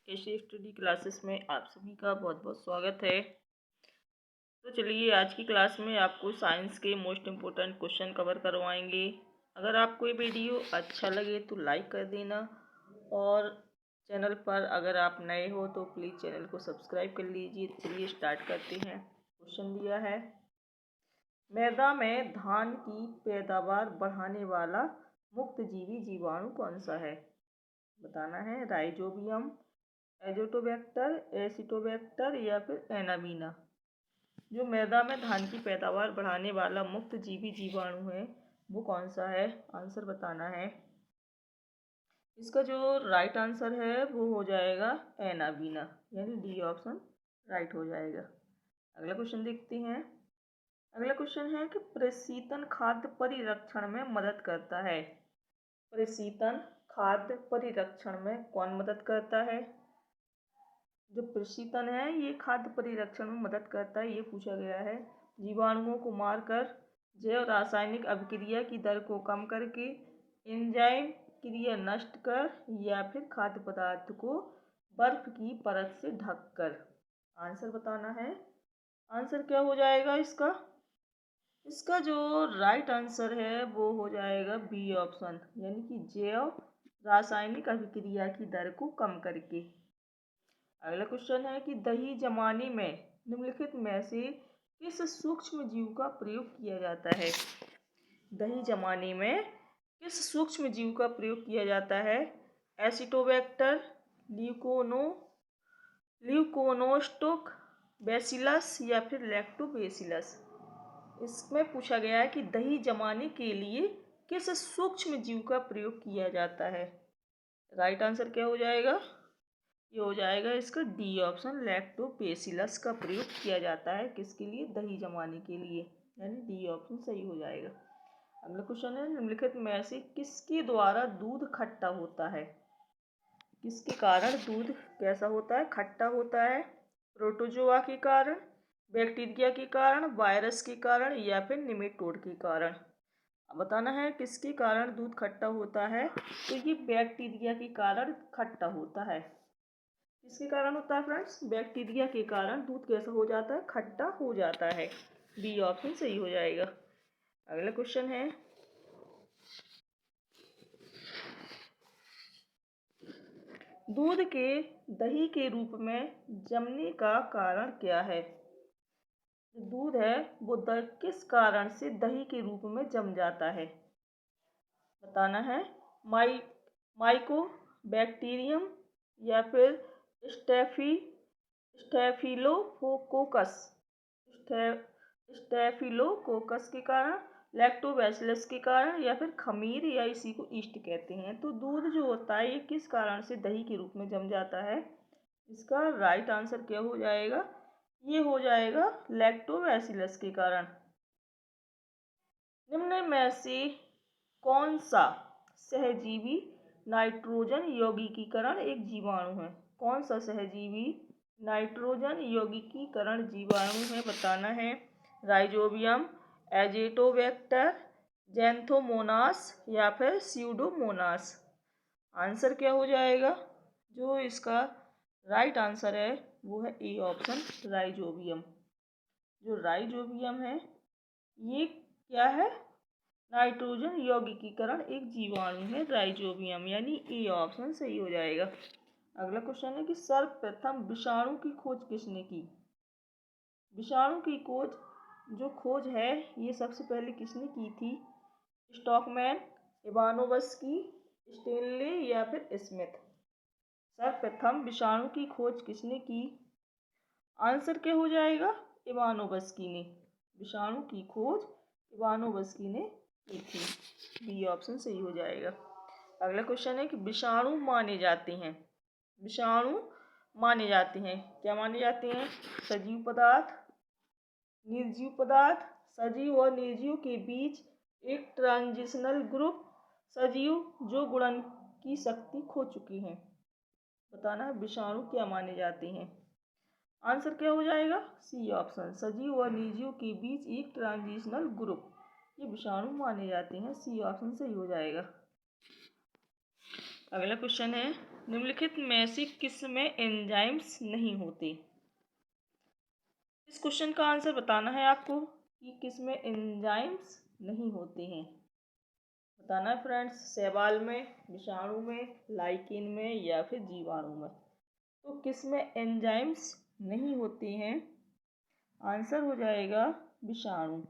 केसी study classes में आप सभी का बहुत बहुत स्वागत है। तो चलिए आज की क्लास में आपको साइंस के मोस्ट इम्पोर्टेंट क्वेश्चन कवर करवाएंगे। अगर आपको ये वीडियो अच्छा लगे तो लाइक कर देना और चैनल पर अगर आप नए हो तो प्लीज़ चैनल को सब्सक्राइब कर लीजिए। चलिए स्टार्ट करते हैं। क्वेश्चन दिया है, मैदा में धान की पैदावार बढ़ाने वाला मुक्तजीवी जीवाणु कौन सा है? बताना है, राइजोबियम, एजोटोबैक्टर, एसिटोबैक्टर या फिर एनाबीना। जो मैदा में धान की पैदावार बढ़ाने वाला मुक्त जीवी जीवाणु है वो कौन सा है? आंसर बताना है। इसका जो राइट आंसर है वो हो जाएगा एनाबीना, यानी डी ऑप्शन राइट हो जाएगा। अगला क्वेश्चन देखते हैं। अगला क्वेश्चन है कि प्रशीतन खाद्य परिरक्षण में मदद करता है। प्रशीतन खाद्य परिरक्षण में कौन मदद करता है? जो प्रशीतन है ये खाद्य परिरक्षण में मदद करता है, ये पूछा गया है। जीवाणुओं को मारकर जैव रासायनिक अभिक्रिया की दर को कम करके, एंजाइम क्रिया नष्ट कर, या फिर खाद्य पदार्थ को बर्फ की परत से ढककर। आंसर बताना है। आंसर क्या हो जाएगा इसका? इसका जो राइट आंसर है वो हो जाएगा बी ऑप्शन, यानी कि जैव रासायनिक अभिक्रिया की दर को कम करके। अगला क्वेश्चन है कि दही जमाने में निम्नलिखित में से किस सूक्ष्म जीव का प्रयोग किया जाता है? दही जमाने में किस सूक्ष्म जीव का प्रयोग किया जाता है? एसिटोबैक्टर, ल्यूकोनोस्टोक बैसिलस या फिर लैक्टोबैसिलस। इसमें पूछा गया है कि दही जमाने के लिए किस सूक्ष्म जीव का प्रयोग किया जाता है। राइट आंसर क्या हो जाएगा? ये हो जाएगा इसका डी ऑप्शन, लैक्टोबैसिलस का प्रयोग किया जाता है। किसके लिए? दही जमाने के लिए, यानी डी ऑप्शन सही हो जाएगा। अगला क्वेश्चन है, निम्नलिखित में से किसके द्वारा दूध खट्टा होता है? किसके कारण दूध कैसा होता है? खट्टा होता है। प्रोटोजोआ के कारण, बैक्टीरिया के कारण, वायरस के कारण या फिर निमेटोड के कारण। बताना है किसके कारण दूध खट्टा होता है। तो ये बैक्टीरिया के कारण खट्टा होता है। किसके कारण होता है फ्रेंड्स? बैक्टीरिया के कारण दूध कैसा हो जाता है? खट्टा हो जाता है। बी ऑप्शन सही हो जाएगा। अगला क्वेश्चन है, दूध के दही के रूप में जमने का कारण क्या है? दूध है वो किस कारण से दही के रूप में जम जाता है? बताना है, माइको बैक्टीरियम या फिर स्टेफिलोकोकस स्टेफिलोकोकस के कारण, लैक्टोबैसिलस के कारण, या फिर खमीर या इसी को ईस्ट कहते हैं। तो दूध जो होता है ये किस कारण से दही के रूप में जम जाता है? इसका राइट आंसर क्या हो जाएगा? ये हो जाएगा लैक्टोबैसिलस के कारण। निम्न में से कौन सा सहजीवी नाइट्रोजन यौगिकीकरण एक जीवाणु है? कौन सा सहजीवी नाइट्रोजन यौगिकीकरण जीवाणु है? बताना है, राइजोबियम, एजेटोबैक्टर, जैंथोमोनास या फिर स्यूडोमोनास। आंसर क्या हो जाएगा? जो इसका राइट आंसर है वो है ए ऑप्शन, राइजोबियम। जो राइजोबियम है ये क्या है? नाइट्रोजन यौगिकीकरण एक जीवाणु है राइजोबियम, यानी ए ऑप्शन सही हो जाएगा। अगला क्वेश्चन है कि सर्वप्रथम विषाणु की खोज किसने की? विषाणु की खोज है ये सबसे पहले किसने की थी? स्टॉकमैन, इवानोवस्की, स्टेनले या फिर स्मिथ। सर्वप्रथम विषाणु की खोज किसने की? आंसर क्या हो जाएगा? इवानोवस्की ने। विषाणु की खोज इवानोवस्की ने की थी। बी ऑप्शन सही हो जाएगा। अगला क्वेश्चन है कि विषाणु माने जाते हैं। विषाणु माने जाते हैं, क्या माने जाते हैं? सजीव पदार्थ, निर्जीव पदार्थ, सजीव और निर्जीव के बीच एक ट्रांजिशनल ग्रुप, सजीव जो गुणन की शक्ति खो चुकी हैं। बताना है विषाणु क्या माने जाते हैं। आंसर क्या हो जाएगा? सी ऑप्शन, सजीव और निर्जीव के बीच एक ट्रांजिशनल ग्रुप, ये विषाणु माने जाते हैं। सी ऑप्शन सही हो जाएगा। अगला क्वेश्चन है, निम्नलिखित में से किस में एंजाइम्स नहीं होते? इस क्वेश्चन का आंसर बताना है आपको कि किस में एंजाइम्स नहीं होते हैं। बताना है फ्रेंड्स, शैवाल में, विषाणु में, लाइकेन में या फिर जीवाणु में। तो किस में एंजाइम्स नहीं होते हैं? आंसर हो जाएगा विषाणु।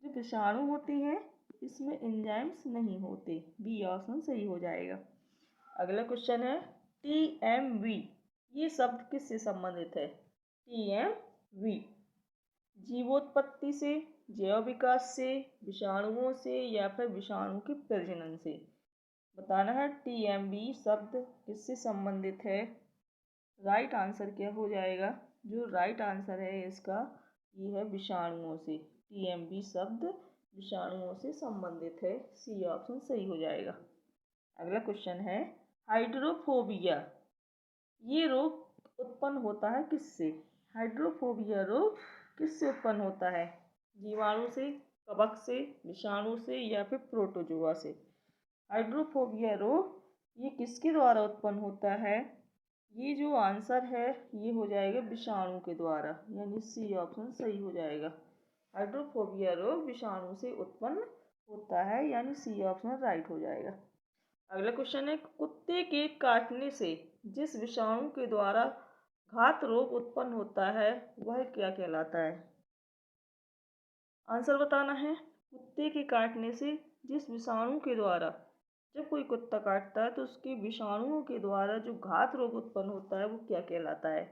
जो विषाणु होते हैं इसमें एंजाइम्स नहीं होते। बी ऑप्शन सही हो जाएगा। अगला क्वेश्चन है TMV, ये शब्द किससे संबंधित है? TMV जीवोत्पत्ति से, जैव विकास से, विषाणुओं से या फिर विषाणु के प्रजनन से। बताना है TMV शब्द किससे संबंधित है। राइट आंसर क्या हो जाएगा? जो राइट आंसर है इसका ये है विषाणुओं से। TMV शब्द विषाणुओं से संबंधित है। सी ऑप्शन सही हो जाएगा। अगला क्वेश्चन है हाइड्रोफोबिया, ये रोग उत्पन्न होता है किससे? हाइड्रोफोबिया रोग किससे उत्पन्न होता है? जीवाणु से, कवक से, विषाणु से या फिर प्रोटोजोआ से। हाइड्रोफोबिया रोग ये किसके द्वारा उत्पन्न होता है? ये जो आंसर है ये हो जाएगा विषाणु के द्वारा, यानी सी ऑप्शन सही हो जाएगा। हाइड्रोफोबिया रोग विषाणु से उत्पन्न होता है, यानी सी ऑप्शन राइट हो जाएगा। अगला क्वेश्चन है कुत्ते के काटने से जिस विषाणु के द्वारा घात रोग उत्पन्न होता है वह क्या कहलाता है? आंसर बताना है। कुत्ते के काटने से जिस विषाणु के द्वारा, जब कोई कुत्ता काटता है तो उसके विषाणुओं के द्वारा जो घात रोग उत्पन्न होता है वो क्या कहलाता है?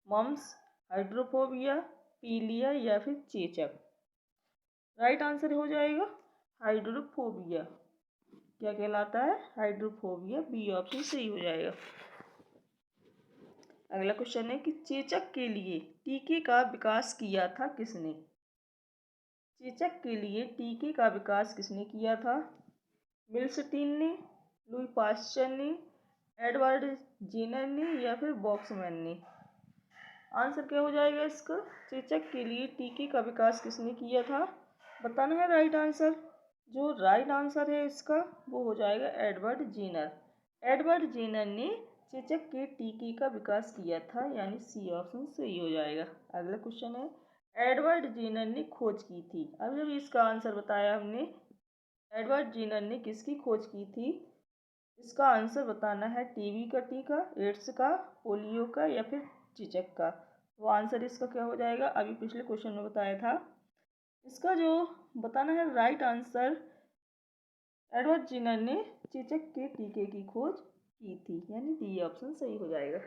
मम्स, हाइड्रोफोबिया, पीलिया या फिर चेचक। राइट आंसर हो जाएगा हाइड्रोफोबिया। क्या कहलाता है? हाइड्रोफोबिया। बी ऑप्शन सही हो जाएगा। अगला क्वेश्चन है कि चेचक के लिए टीके का विकास किया था किसने? चेचक के लिए टीके का विकास किसने किया था? मिल्स्टीन ने, लुई पास्चर ने, एडवर्ड जेनर ने या फिर बॉक्समैन ने। आंसर क्या हो जाएगा इसका? चेचक के लिए टीके का विकास किसने किया था? बताना है राइट आंसर। जो राइट आंसर है इसका वो हो जाएगा एडवर्ड जेनर। एडवर्ड जेनर ने चेचक के टीके का विकास किया था, यानी सी ऑप्शन सही हो जाएगा। अगला क्वेश्चन है एडवर्ड जेनर ने खोज की थी। अभी अभी इसका आंसर बताया हमने। एडवर्ड जेनर ने किसकी खोज की थी? इसका आंसर बताना है टीबी का टीका, एड्स का, पोलियो का या फिर चेचक का। वो आंसर इसका क्या हो जाएगा? अभी पिछले क्वेश्चन में बताया था। इसका जो बताना है राइट आंसर, एडवर्ड जेनर ने चेचक के टीके की खोज की थी, यानी डी ऑप्शन सही हो जाएगा।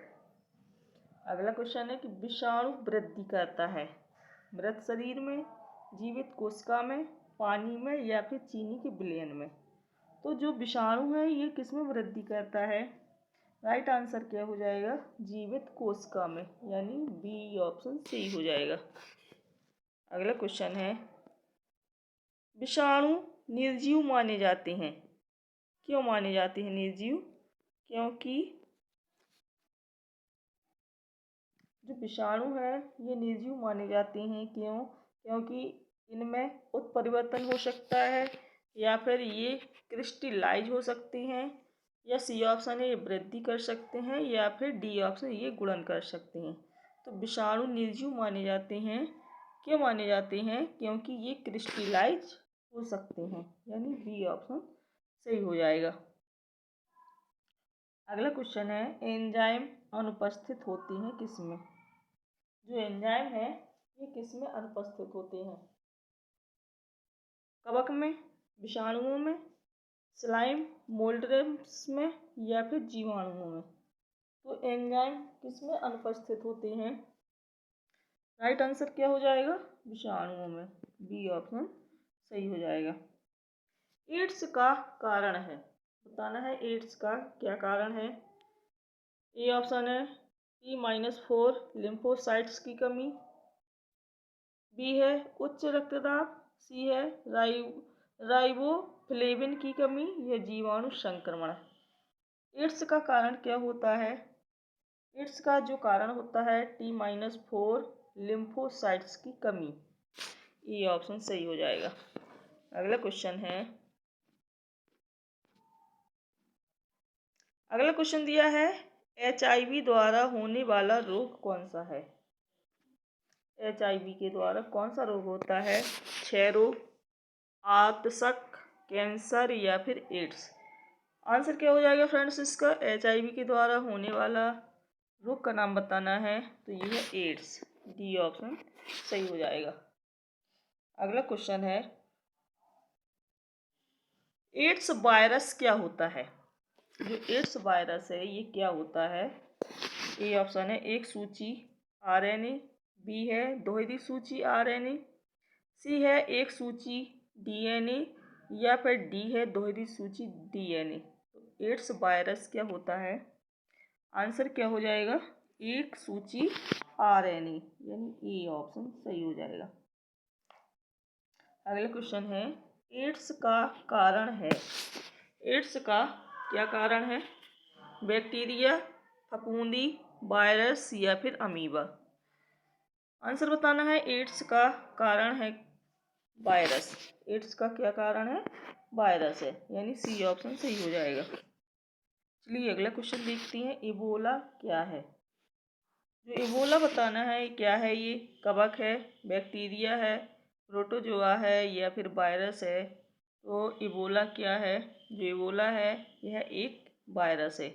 अगला क्वेश्चन है कि विषाणु वृद्धि करता है मृत शरीर में, जीवित कोशिका में, पानी में या फिर चीनी के विलयन में। तो जो विषाणु है ये किस में वृद्धि करता है? राइट आंसर क्या हो जाएगा? जीवित कोशिका में, यानी बी ऑप्शन सही हो जाएगा। अगला क्वेश्चन है विषाणु निर्जीव माने जाते हैं। क्यों माने जाते हैं निर्जीव? क्योंकि जो विषाणु है ये निर्जीव माने जाते हैं। क्यों? क्योंकि इनमें उत्परिवर्तन हो सकता है, या फिर ये क्रिस्टलाइज हो सकते हैं, या सी ऑप्शन है ये वृद्धि कर सकते हैं, या फिर डी ऑप्शन ये गुणन कर सकते हैं। तो विषाणु निर्जीव माने जाते हैं। क्यों माने जाते हैं? क्योंकि ये क्रिस्टलाइज हो सकते हैं, यानी बी ऑप्शन सही हो जाएगा। अगला क्वेश्चन है एंजाइम अनुपस्थित होते हैं किसमें? जो एंजाइम है ये किसमें अनुपस्थित होते हैं? कवक में, विषाणुओं में, स्लाइम मोल्ड्रेम्स में या फिर जीवाणुओं में। तो एंजाइम किसमें अनुपस्थित होते हैं? राइट आंसर क्या हो जाएगा? विषाणुओं में। बी ऑप्शन सही हो जाएगा। एड्स का कारण है, बताना है एड्स का क्या कारण है। ए ऑप्शन है T-4 लिम्फोसाइट्स की कमी, बी है उच्च रक्तदाब, सी है राइबोफ्लेविन की कमी या जीवाणु संक्रमण। एड्स का कारण क्या होता है? एड्स का जो कारण होता है T-4 लिम्फोसाइट्स की कमी। ये ऑप्शन सही हो जाएगा। अगला क्वेश्चन है अगला क्वेश्चन दिया है, HIV द्वारा होने वाला रोग कौन सा है? HIV के द्वारा कौन सा रोग होता है? क्षय रोग, आतशक, कैंसर या फिर एड्स? आंसर क्या हो जाएगा फ्रेंड्स इसका? HIV के द्वारा होने वाला रोग का नाम बताना है, तो ये है एड्स। डी ऑप्शन सही हो जाएगा। अगला क्वेश्चन है, एड्स वायरस क्या होता है? जो एड्स वायरस है ये क्या होता है? ए ऑप्शन है एक सूची RNA, बी है दोहरी सूची RNA, सी है एक सूची DNA या फिर डी है दोहरी सूची DNA। तो एड्स वायरस क्या होता है? आंसर क्या हो जाएगा? एक सूची RNA, यानी ए ऑप्शन सही हो जाएगा। अगला क्वेश्चन है, एड्स का कारण है। एड्स का क्या कारण है? बैक्टीरिया, फफूंदी, वायरस या फिर अमीबा? आंसर बताना है। एड्स का कारण है वायरस। एड्स का क्या कारण है? वायरस है, यानी सी ऑप्शन सही हो जाएगा। चलिए अगला क्वेश्चन देखते हैं, इबोला क्या है? जो इबोला बताना है क्या है? ये कवक है, बैक्टीरिया है, प्रोटोजोआ है या फिर वायरस है? तो इबोला क्या है? जो इबोला है यह एक वायरस है।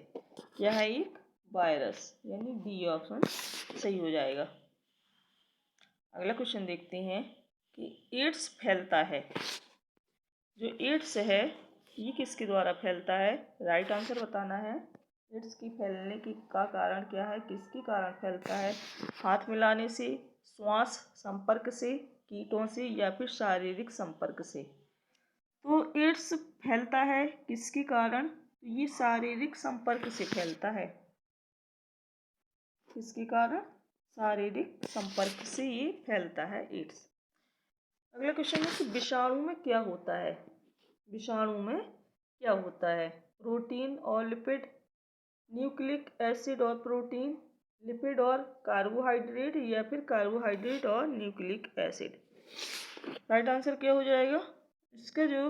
यह है एक वायरस, यानी डी ऑप्शन सही हो जाएगा। अगला क्वेश्चन देखते हैं कि एड्स फैलता है। जो एड्स है ये किसके द्वारा फैलता है? राइट आंसर बताना है। एड्स की फैलने की का कारण क्या है? किसके कारण फैलता है? हाथ मिलाने से, श्वास संपर्क से, कीटों से या फिर शारीरिक संपर्क से? तो एड्स फैलता है किसके कारण? तो ये शारीरिक संपर्क से फैलता है। किसके कारण? शारीरिक संपर्क से ये फैलता है एड्स। अगला क्वेश्चन है कि विषाणु में क्या होता है? विषाणु में क्या होता है? प्रोटीन और लिपिड, न्यूक्लिक एसिड और प्रोटीन, लिपिड और कार्बोहाइड्रेट या फिर कार्बोहाइड्रेट और न्यूक्लिक एसिड? राइट आंसर क्या हो जाएगा? इसका जो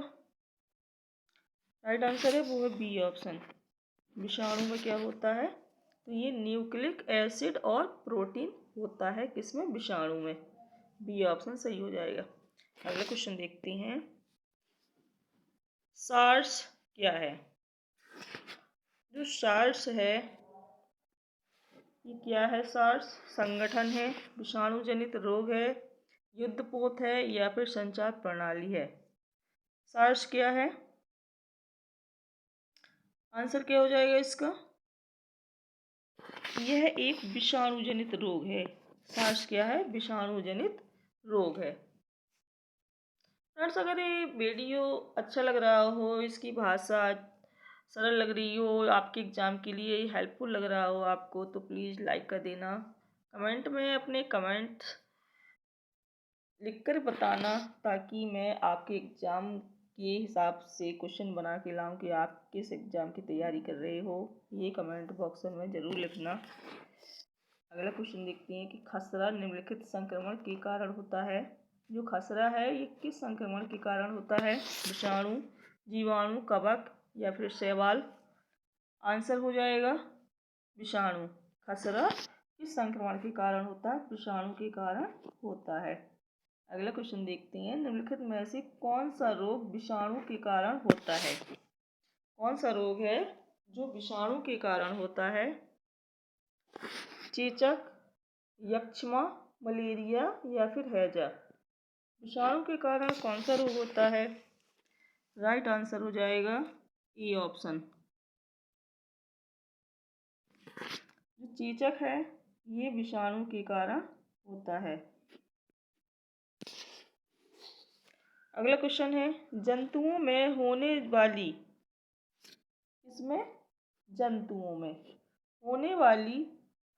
राइट आंसर है वो है बी ऑप्शन। विषाणु में क्या होता है? तो ये न्यूक्लिक एसिड और प्रोटीन होता है। किसमें? विषाणु में। बी ऑप्शन सही हो जाएगा। अगला क्वेश्चन देखते हैं, सार्स क्या है? जो सार्स है ये क्या है? सार्स संगठन है, विषाणु जनित रोग है, युद्धपोत है या फिर संचार प्रणाली है? सार्स क्या है? आंसर क्या हो जाएगा इसका? यह एक विषाणु जनित रोग है। सार्स क्या है? विषाणु जनित रोग है। फ्रेंड्स अगर ये वीडियो अच्छा लग रहा हो, इसकी भाषा सरल लग रही हो, आपके एग्ज़ाम के लिए हेल्पफुल लग रहा हो आपको, तो प्लीज़ लाइक कर देना। कमेंट में अपने कमेंट लिखकर बताना, ताकि मैं आपके एग्ज़ाम के हिसाब से क्वेश्चन बना के लाऊं कि आप किस एग्ज़ाम की तैयारी कर रहे हो। ये कमेंट बॉक्स में ज़रूर लिखना। अगला क्वेश्चन देखते हैं कि खसरा निम्नलिखित संक्रमण के कारण होता है। जो खसरा है ये किस संक्रमण के कारण होता है? विषाणु, जीवाणु, कवक या फिर शैवाल? आंसर हो जाएगा विषाणु। खसरा किस संक्रमण के कारण होता है? विषाणु के कारण होता है। अगला क्वेश्चन देखते हैं, निम्नलिखित में से कौन सा रोग विषाणु के कारण होता है? कौन सा रोग है जो विषाणु के कारण होता है? चेचक, यक्ष्मा, मलेरिया या फिर हैजा? विषाणु के कारण कौन सा रोग होता है? राइट आंसर हो जाएगा ए ऑप्शन। जो चेचक है ये विषाणु के कारण होता है। अगला क्वेश्चन है, जंतुओं में होने वाली, इसमें जंतुओं में होने वाली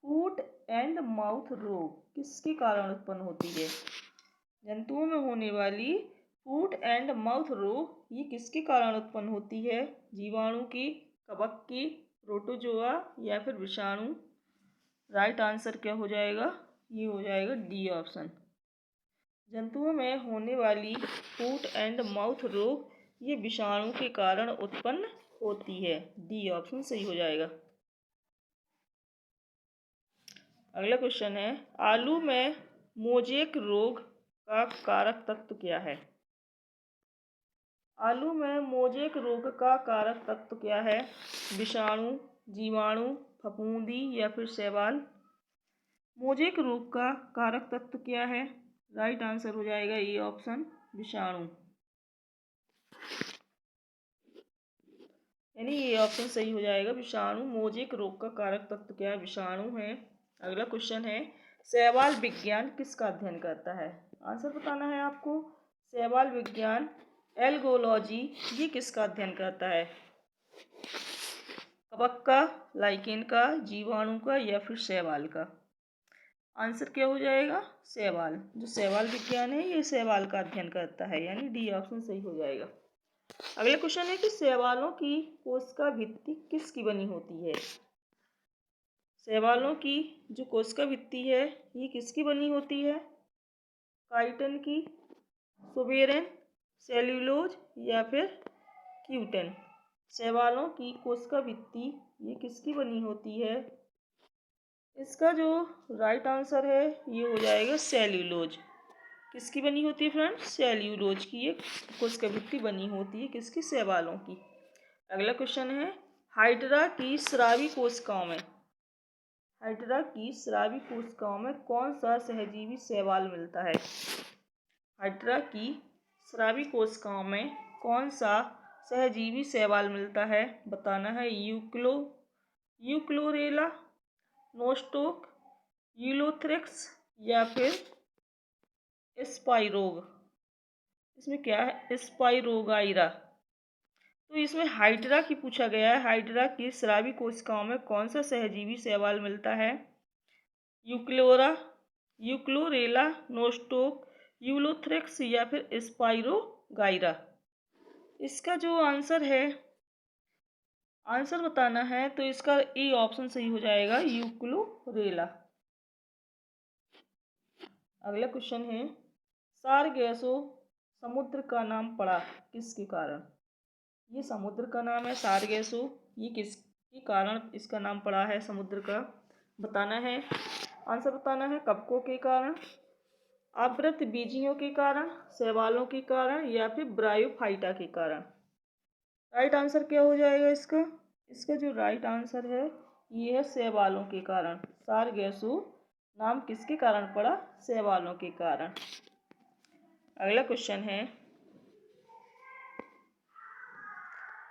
फूट एंड माउथ रोग किसके कारण उत्पन्न होती है? जंतुओं में होने वाली फूट एंड माउथ रोग ये किसके कारण उत्पन्न होती है? जीवाणु की, कवक की, प्रोटोजोआ या फिर विषाणु? राइट आंसर क्या हो जाएगा? ये हो जाएगा डी ऑप्शन। जंतुओं में होने वाली फूट एंड माउथ रोग ये विषाणु के कारण उत्पन्न होती है। डी ऑप्शन सही हो जाएगा। अगला क्वेश्चन है, आलू में मोजेक रोग का कारक तत्व क्या है? आलू में मोजेक रोग का कारक तत्व क्या है? विषाणु, जीवाणु, फफूंदी या फिर शैवाल? मोजेक रोग का कारक तत्व क्या है? राइट आंसर हो जाएगा ए ऑप्शन, विषाणु, यानी ये ऑप्शन सही हो जाएगा, विषाणु। मोजेक रोग का कारक तत्व क्या है? विषाणु है। अगला क्वेश्चन है, शैवाल विज्ञान किसका अध्ययन करता है? आंसर बताना है आपको। शैवाल विज्ञान, एल्गोलॉजी, ये किसका अध्ययन करता है? कवक का, लाइकेन का, जीवाणु का या फिर शैवाल का? आंसर क्या हो जाएगा? शैवाल। जो शैवाल विज्ञान है ये शैवाल का अध्ययन करता है, यानी डी ऑप्शन सही हो जाएगा। अगला क्वेश्चन है कि शैवालों की कोशिका भित्ति किसकी बनी होती है? शैवालों की जो कोशिका भित्ति है ये किसकी बनी होती है? काइटिन की, सुबेरेन, सेल्यूलोज या फिर क्यूटेन? शैवालों की कोशिका भित्ति ये किसकी बनी होती है? इसका जो राइट आंसर है ये हो जाएगा सेल्यूलोज। किसकी बनी होती है फ्रेंड्स? सेल्यूलोज की ये कोशिका भित्ति बनी होती है, किसकी? शैवालों की। अगला क्वेश्चन है, हाइड्रा की स्रावी कोशिकाओं में, हाइड्रा की स्रावी कोशिकाओं में कौन सा सहजीवी शैवाल मिलता है? हाइड्रा की स्रावी कोशिकाओं में कौन सा सहजीवी शैवाल मिलता है? बताना है। यूक्लोरेला, नोस्टोक, यूलोथ्रिक्स या फिर स्पाइरोग? इसमें क्या है? स्पाइरोगाइरा। तो इसमें हाइड्रा की पूछा गया है, हाइड्रा की स्रावी कोशिकाओं में कौन सा सहजीवी शैवाल मिलता है? यूक्लोरेला, नोस्टोक, यूलोथ्रिक्स या फिर स्पाइरोगाइरा? इसका जो आंसर है, आंसर बताना है तो इसका ए ऑप्शन सही हो जाएगा, यूक्लोरेला। अगला क्वेश्चन है, सारगैसो समुद्र का नाम पड़ा किसके कारण? ये समुद्र का नाम है सारगैसो, ये किसके कारण इसका नाम पड़ा है समुद्र का? बताना है। आंसर बताना है। कवकों के कारण, आवृत बीजियों के कारण, शैवालों के कारण या फिर ब्रायोफाइटा के कारण? राइट आंसर क्या हो जाएगा इसका? इसका जो राइट आंसर है ये है शैवालों के कारण। सारगैसो नाम किसके कारण पड़ा? शैवालों के कारण। अगला क्वेश्चन है,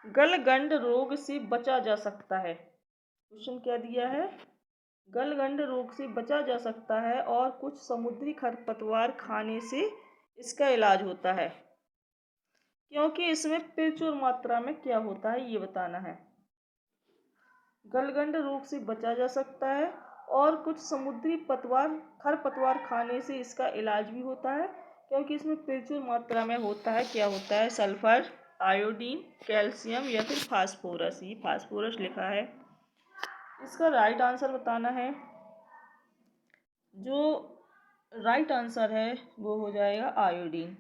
गलगंड रोग से बचा जा सकता है। क्वेश्चन क्या दिया है? गलगंड रोग से बचा जा सकता है और कुछ समुद्री खरपतवार खाने से इसका इलाज होता है, क्योंकि इसमें प्रचुर मात्रा में क्या होता है ये बताना है। गलगंड रोग से बचा जा सकता है और कुछ समुद्री खरपतवार खाने से इसका इलाज भी होता है, क्योंकि इसमें प्रचुर मात्रा में होता है, क्या होता है? सल्फर, आयोडीन, कैल्शियम या फिर फास्फोरस। ये फास्फोरस लिखा है। इसका राइट आंसर बताना है। जो राइट आंसर है वो हो जाएगा आयोडीन,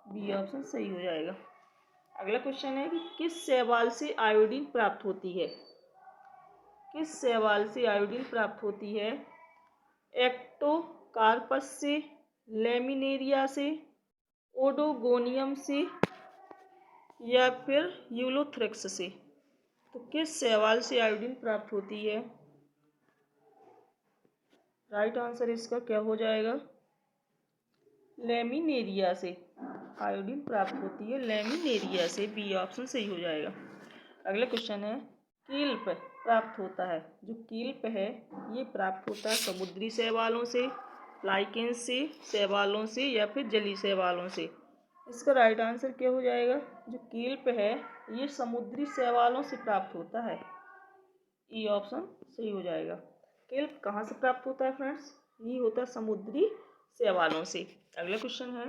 बी ऑप्शन सही हो जाएगा। अगला क्वेश्चन है कि किस शैवाल से आयोडीन प्राप्त होती है? किस शैवाल से आयोडीन प्राप्त होती है? एक्टोकार्पस से, लेमिनेरिया से, ओडोगोनियम से या फिर यूलोथ्रिक्स से? तो किस शैवाल से आयोडीन प्राप्त होती है? राइट आंसर इसका क्या हो जाएगा? लेमिनेरिया से आयोडीन प्राप्त होती है, लेमिनेरिया से, बी ऑप्शन सही हो जाएगा। अगला क्वेश्चन है, कील्प प्राप्त होता है, जो कील्प है ये प्राप्त होता है समुद्री शैवालों से, लाइकेन से, शैवालों से या फिर जलीय शैवालों से? इसका राइट आंसर क्या हो जाएगा? जो कील्प है ये समुद्री शैवालों से प्राप्त होता है, ई ऑप्शन सही हो जाएगा। कील्प कहाँ से प्राप्त होता है फ्रेंड्स? ये होता है समुद्री शैवालों से। अगला क्वेश्चन है,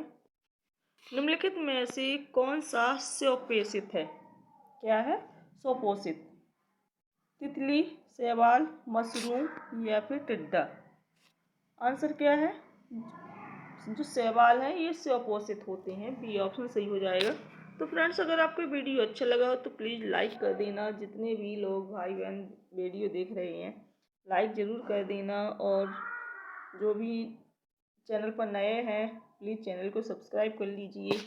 निम्नलिखित में से कौन सा स्वपोषित है? क्या है? स्वपोषित। तितली, शैवाल, मशरूम या फिर टिड्डा? आंसर क्या है? जो शैवाल है ये स्वपोषित होते हैं, बी ऑप्शन सही हो जाएगा। तो फ्रेंड्स, अगर आपको वीडियो अच्छा लगा हो तो प्लीज़ लाइक कर देना। जितने भी लोग भाई बहन वीडियो देख रहे हैं, लाइक ज़रूर कर देना। और जो भी चैनल पर नए हैं, प्लीज़ चैनल को सब्सक्राइब कर लीजिए।